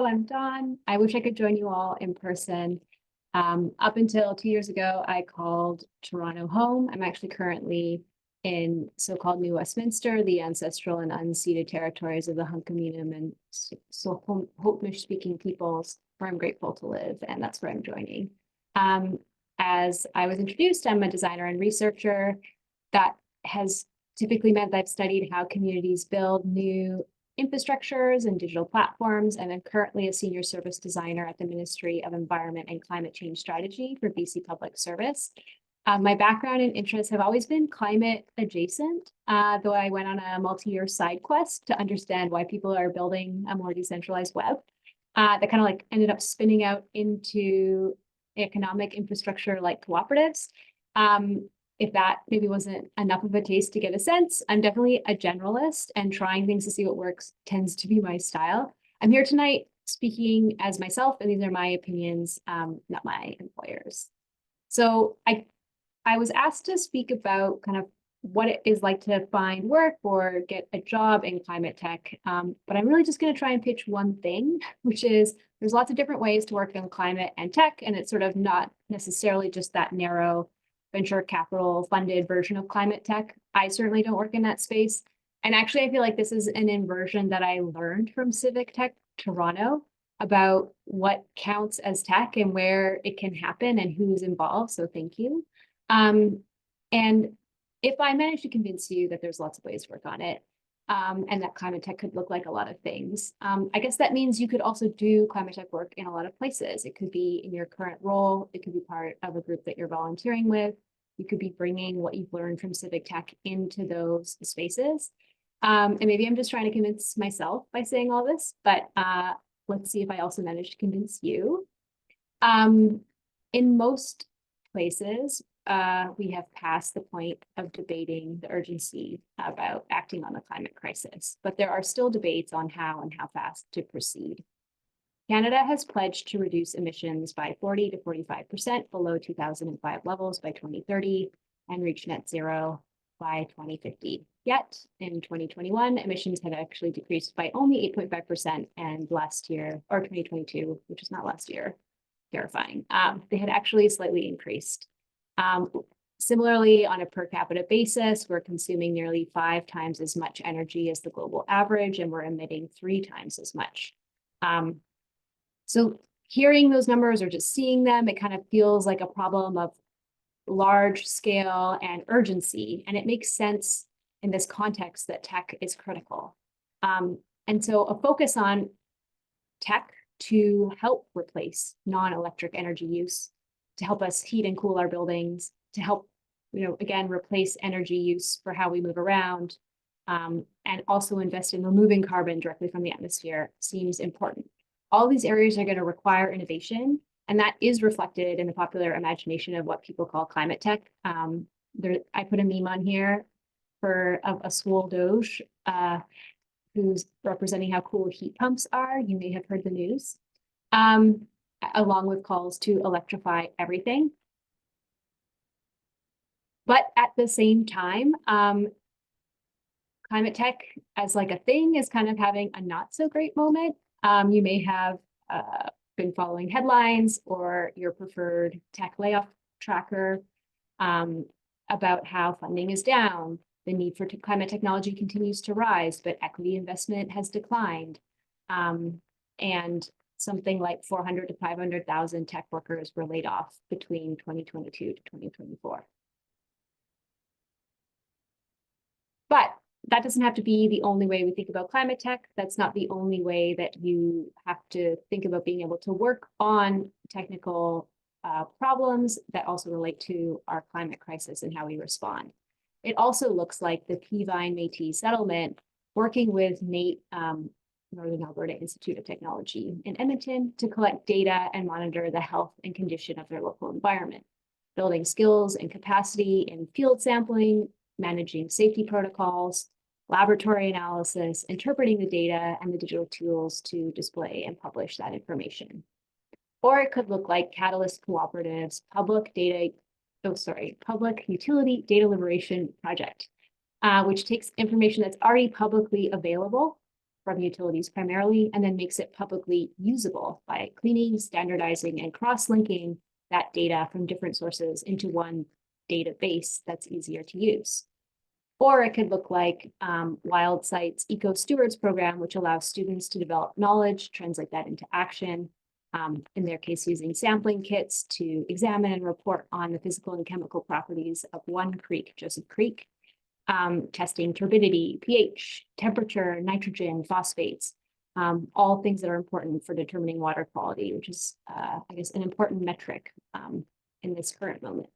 I'm Dawn. I wish I could join you all in person. Up until 2 years ago, I called Toronto home. I'm actually currently in so-called New Westminster, the ancestral and unceded territories of the Hunkaminam and Haudtmish-speaking peoples, where I'm grateful to live, and that's where I'm joining. As I was introduced, I'm a designer and researcher. That has typically meant that I've studied how communities build new infrastructures and digital platforms, and I'm currently a senior service designer at the Ministry of Environment and Climate Change Strategy for BC Public Service. My background and interests have always been climate adjacent, though I went on a multi-year side quest to understand why people are building a more decentralized web. That kind of like ended up spinning out into economic infrastructure like cooperatives. If that maybe wasn't enough of a taste to get a sense, I'm definitely a generalist, and trying things to see what works tends to be my style. I'm here tonight speaking as myself, and these are my opinions, not my employers. So I was asked to speak about kind of what it is like to find work or get a job in climate tech, but I'm really just going to try and pitch one thing, which is there's lots of different ways to work in climate and tech, and it's sort of not necessarily just that narrow venture capital funded version of climate tech. I certainly don't work in that space. And actually, I feel like this is an inversion that I learned from Civic Tech Toronto about what counts as tech and where it can happen and who's involved. So thank you. And if I manage to convince you that there's lots of ways to work on it, and that climate tech could look like a lot of things, I guess that means you could also do climate tech work in a lot of places. It could be in your current role. It could be part of a group that you're volunteering with. You could be bringing what you've learned from civic tech into those spaces. And maybe I'm just trying to convince myself by saying all this, but let's see if I also manage to convince you. In most places, we have passed the point of debating the urgency about acting on the climate crisis, but there are still debates on how and how fast to proceed. Canada has pledged to reduce emissions by 40 to 45% below 2005 levels by 2030 and reach net zero by 2050. Yet in 2021, emissions had actually decreased by only 8.5%, and last year, or 2022, which is not last year, terrifying, they had actually slightly increased. Similarly, on a per capita basis, we're consuming nearly 5 times as much energy as the global average, and we're emitting 3 times as much. So hearing those numbers or just seeing them, it kind of feels like a problem of large scale and urgency, and it makes sense in this context that tech is critical. And so a focus on tech to help replace non-electric energy use, to help us heat and cool our buildings, to help, again, replace energy use for how we move around, and also invest in removing carbon directly from the atmosphere seems important. All these areas are going to require innovation, and that is reflected in the popular imagination of what people call climate tech. I put a meme on here for a swole doge who's representing how cool heat pumps are. You may have heard the news, along with calls to electrify everything. But at the same time, climate tech as like a thing is kind of having a not so great moment. You may have been following headlines or your preferred tech layoff tracker about how funding is down. The need for climate technology continues to rise, but equity investment has declined. And something like 400 to 500,000 tech workers were laid off between 2022 to 2024. But that doesn't have to be the only way we think about climate tech. That's not the only way that you have to think about being able to work on technical problems that also relate to our climate crisis and how we respond. It also looks like the Peavine Métis settlement working with NAIT, Northern Alberta Institute of Technology in Edmonton, to collect data and monitor the health and condition of their local environment, building skills and capacity in field sampling, managing safety protocols, laboratory analysis, interpreting the data and the digital tools to display and publish that information. Or it could look like Catalyst Cooperative's public utility data liberation project, which takes information that's already publicly available from utilities primarily, and then makes it publicly usable by cleaning, standardizing, and cross-linking that data from different sources into one database that's easier to use. Or it could look like WildSight's Eco Stewards program, which allows students to develop knowledge, translate that into action, in their case, using sampling kits to examine and report on the physical and chemical properties of one creek, Joseph Creek, testing turbidity, pH, temperature, nitrogen, phosphates, all things that are important for determining water quality, which is, I guess, an important metric in this current moment.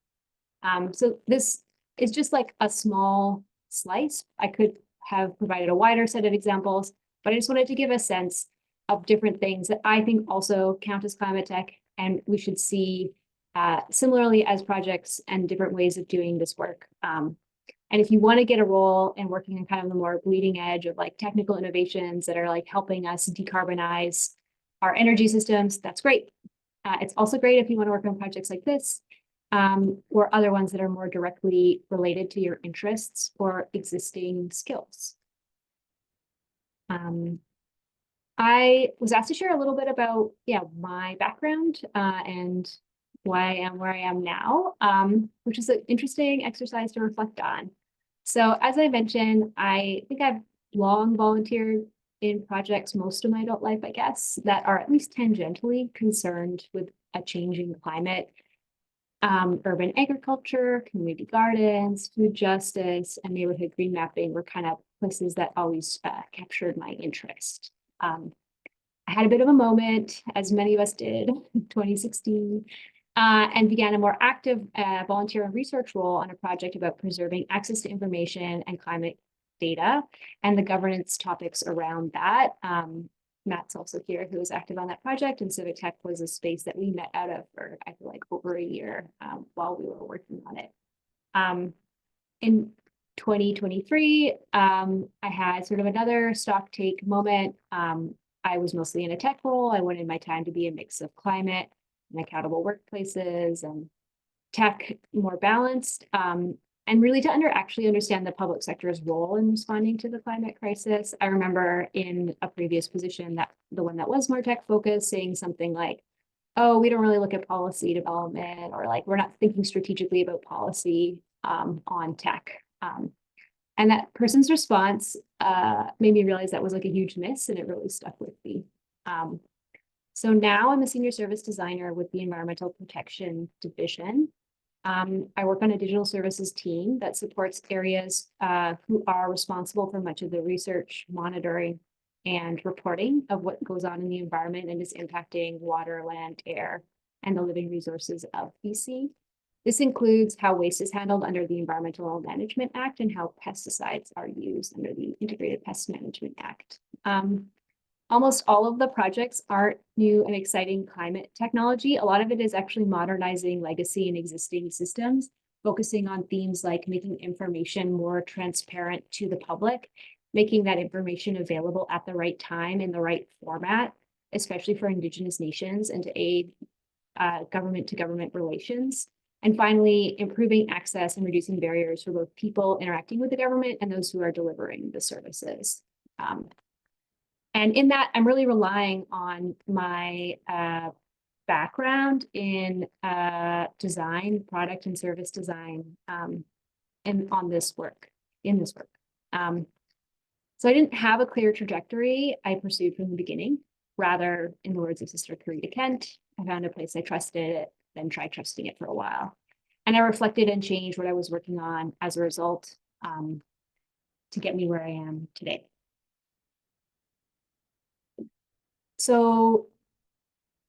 So this is just like a small slice. I could have provided a wider set of examples, but I just wanted to give a sense of different things that I think also count as climate tech, and we should see similarly as projects and different ways of doing this work. And if you want to get a role in working on kind of the more bleeding edge of like technical innovations that are like helping us decarbonize our energy systems, that's great. It's also great if you want to work on projects like this, or other ones that are more directly related to your interests or existing skills. I was asked to share a little bit about, my background and why I am where I am now, which is an interesting exercise to reflect on. So as I mentioned, I think I've long volunteered in projects most of my adult life, I guess, that are at least tangentially concerned with a changing climate. Urban agriculture, community gardens, food justice, and neighborhood green mapping were kind of places that always captured my interest. I had a bit of a moment, as many of us did, in 2016, and began a more active volunteer and research role on a project about preserving access to information and climate data and the governance topics around that. Matt's also here, who was active on that project, and Civic Tech was a space that we met out of for, I feel like, over a year while we were working on it. In 2023, I had sort of another stock take moment. I was mostly in a tech role. I wanted my time to be a mix of climate and accountable workplaces and tech more balanced, and really to actually understand the public sector's role in responding to the climate crisis. I remember in a previous position, that the one that was more tech focused, saying something like, oh, we don't really look at policy development, or like, we're not thinking strategically about policy on tech. And that person's response made me realize that was like a huge miss, and it really stuck with me. So now I'm a senior service designer with the Environmental Protection Division. I work on a digital services team that supports areas who are responsible for much of the research, monitoring, and reporting of what goes on in the environment and is impacting water, land, air, and the living resources of BC. This includes how waste is handled under the Environmental Management Act and how pesticides are used under the Integrated Pest Management Act. Almost all of the projects aren't new and exciting climate technology. A lot of it is actually modernizing legacy and existing systems, focusing on themes like making information more transparent to the public, making that information available at the right time in the right format, especially for Indigenous nations, and to aid government-to-government relations. And finally, improving access and reducing barriers for both people interacting with the government and those who are delivering the services. And in that, I'm really relying on my background in design, product and service design, and on this work, so I didn't have a clear trajectory I pursued from the beginning. Rather, in the words of Sister Karita Kent, I found a place I trusted, then tried trusting it for a while. And I reflected and changed what I was working on as a result to get me where I am today. So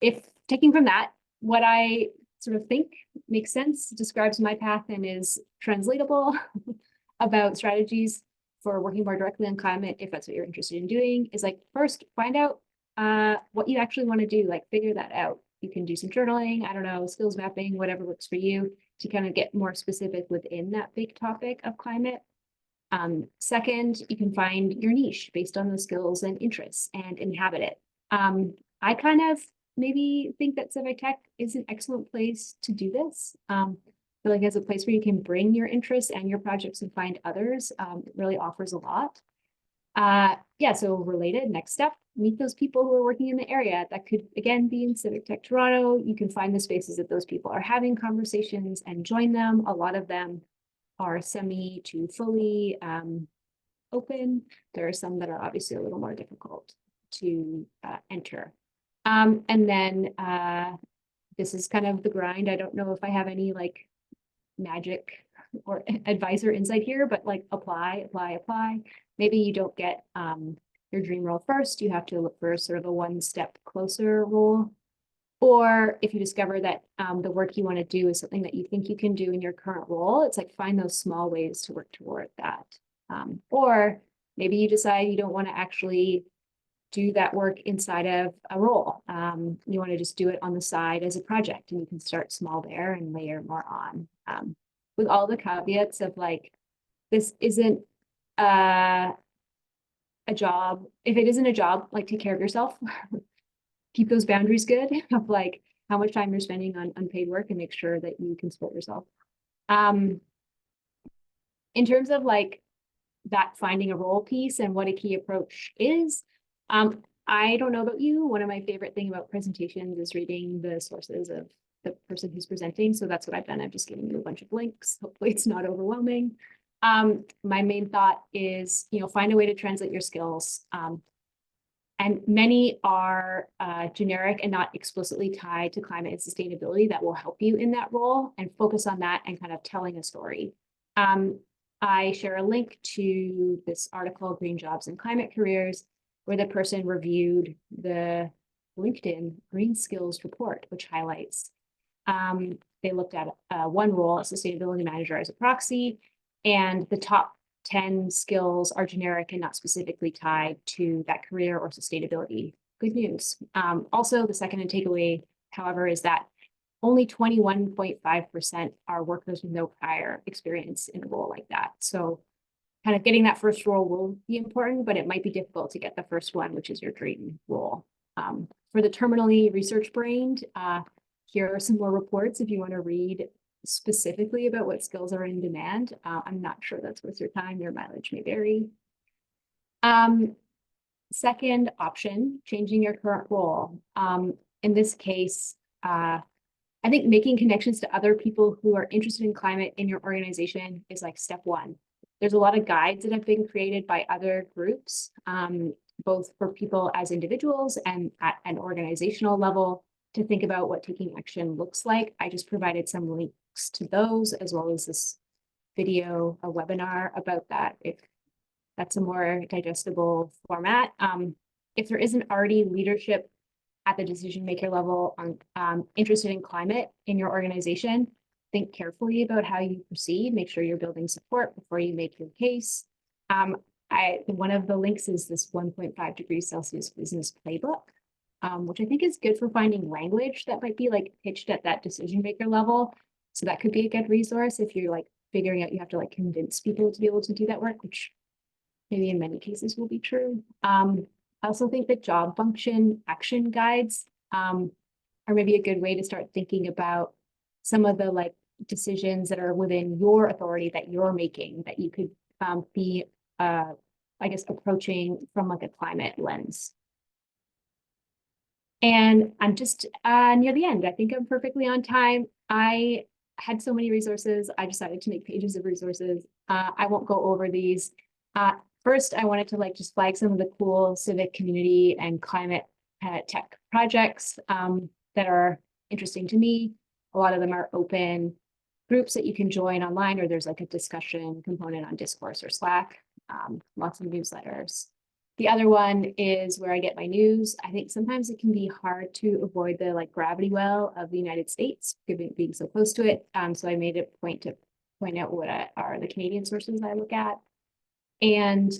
if taking from that, what I sort of think makes sense, describes my path, and is translatable about strategies for working more directly on climate, if that's what you're interested in doing, is like, first, find out what you actually want to do, like figure that out. You can do some journaling, I don't know, skills mapping, whatever works for you, to kind of get more specific within that big topic of climate. Second, you can find your niche based on those skills and interests and inhabit it. I kind of maybe think that Civic Tech is an excellent place to do this. I feel like as a place where you can bring your interests and your projects and find others, it really offers a lot. Yeah, so related, next step, meet those people who are working in the area. That could, again, be in Civic Tech Toronto. You can find the spaces that those people are having conversations and join them. A lot of them are semi to fully open. There are some that are obviously a little more difficult to enter. And then this is kind of the grind. I don't know if I have any like magic or advice or insight here, but like apply. Maybe you don't get your dream role first. You have to look for sort of a one step closer role. Or if you discover that the work you want to do is something that you think you can do in your current role, it's like find those small ways to work toward that. Or maybe you decide you don't want to actually do that work inside of a role. You want to just do it on the side as a project, and you can start small there and layer more on. With all the caveats of like, this isn't a job. If it isn't a job, like take care of yourself. Keep those boundaries good of like how much time you're spending on unpaid work and make sure that you can support yourself. In terms of like that finding a role piece and what a key approach is, I don't know about you. One of my favorite thing about presentations is reading the sources of the person who's presenting. So that's what I've done. I've just given you a bunch of links. Hopefully it's not overwhelming. My main thought is, find a way to translate your skills. And many are generic and not explicitly tied to climate and sustainability that will help you in that role, and focus on that and kind of telling a story. I share a link to this article, Green Jobs and Climate Careers, where the person reviewed the LinkedIn Green Skills Report, which highlights they looked at one role, a sustainability manager, as a proxy, and the top 10 skills are generic and not specifically tied to that career or sustainability. Good news. Also, the second takeaway, however, is that only 21.5% are workers with no prior experience in a role like that. So kind of getting that first role will be important, but it might be difficult to get the first one, which is your dream role. For the terminally research-brained, here are some more reports if you want to read specifically about what skills are in demand. I'm not sure that's worth your time. Your mileage may vary. Second option, changing your current role. In this case, I think making connections to other people who are interested in climate in your organization is like step one. There's a lot of guides that have been created by other groups, both for people as individuals and at an organizational level, to think about what taking action looks like. I just provided some links to those, as well as this video, a webinar about that, if that's a more digestible format. If there isn't already leadership at the decision maker level on interested in climate in your organization, think carefully about how you proceed. Make sure you're building support before you make your case. One of the links is this 1.5 degrees Celsius business playbook, which I think is good for finding language that might be like pitched at that decision maker level. So that could be a good resource if you're like figuring out you have to like convince people to be able to do that work, which maybe in many cases will be true. I also think that job function action guides are maybe a good way to start thinking about some of the like decisions that are within your authority that you're making that you could be, I guess, approaching from like a climate lens. And I'm just near the end. I think I'm perfectly on time. I had so many resources. I decided to make pages of resources. I won't go over these. First, I wanted to like just flag some of the cool civic community and climate tech projects that are interesting to me. A lot of them are open groups that you can join online, or there's like a discussion component on Discourse or Slack, lots of newsletters. The other one is where I get my news. I think sometimes it can be hard to avoid the like gravity well of the United States, being so close to it. So I made a point to point out what are the Canadian sources I look at. And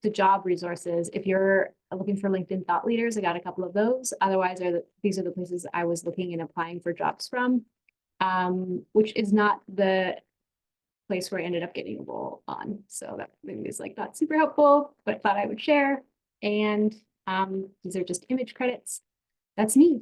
the job resources, if you're looking for LinkedIn thought leaders, I got a couple of those. Otherwise, these are the places I was looking and applying for jobs from, which is not the place where I ended up getting a role on. So that maybe is like not super helpful, but thought I would share. And these are just image credits. That's me.